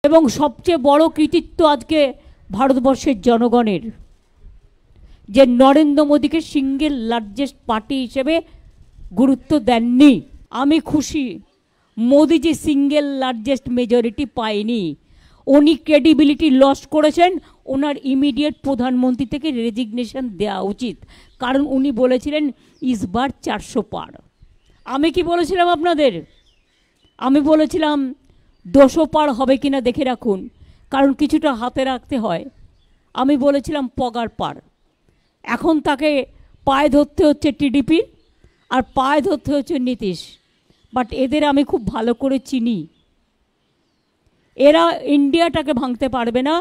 এবং সবচেয়ে বড় কৃতিত্ব আজকে ভারতবর্ষের জনগণের, যে নরেন্দ্র মোদীকে সিঙ্গেল লার্জেস্ট পার্টি হিসেবে গুরুত্ব দেননি। আমি খুশি মোদীজি সিঙ্গেল লার্জেস্ট মেজরিটি পায়নি, উনি ক্রেডিবিলিটি লস করেছেন। ওনার ইমিডিয়েট প্রধানমন্ত্রী থেকে রেজিগনেশন দেওয়া উচিত, কারণ উনি বলেছিলেন ইসবার 400 পার। আমি কি বলেছিলাম আপনাদের? আমি বলেছিলাম 200 পার হবে কিনা দেখে রাখুন, কারণ কিছুটা হাতে রাখতে হয়। আমি বলেছিলাম পগার পার। এখন তাকে পায়ে ধরতে হচ্ছে টিডিপি আর পায়ে ধরতে হচ্ছে নীতিশ। বাট এদের আমি খুব ভালো করে চিনি, এরা ইন্ডিয়াটাকে ভাঙতে পারবে না,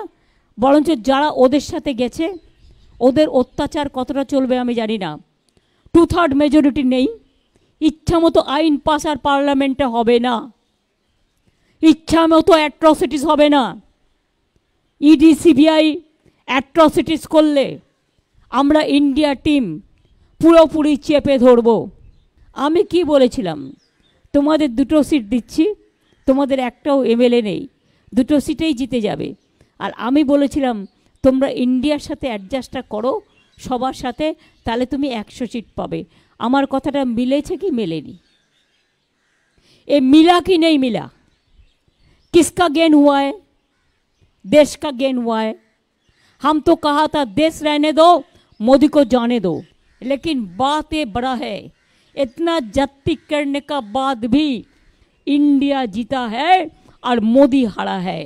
বরঞ্চ যারা ওদের সাথে গেছে ওদের অত্যাচার কতটা চলবে আমি জানি না। 2/3 মেজরিটি নেই, ইচ্ছা মতো আইন পাস আর পার্লামেন্টে হবে না, ইচ্ছা মতো অ্যাট্রসিটিস হবে না। ইডি সিবিআই অ্যাট্রসিটিস করলে আমরা ইন্ডিয়া টিম পুরোপুরি চেপে ধরব। আমি কি বলেছিলাম? তোমাদের 2টো সিট দিচ্ছি, তোমাদের একটাও এমএলএ নেই, 2টো সিটেই জিতে যাবে। আর আমি বলেছিলাম তোমরা ইন্ডিয়ার সাথে অ্যাডজাস্টটা করো সবার সাথে, তাহলে তুমি 100 সিট পাবে। আমার কথাটা মিলেছে কি মেলেনি? ए मिला कि नहीं मिला? किसका गेन हुआ है? देश का गेन हुआ है। हम तो कहा था देश रहने दो, मोदी को जाने दो, लेकिन बात ये बड़ा है, इतना जब्ती करने का बाद भी इंडिया जीता है और मोदी हारा है।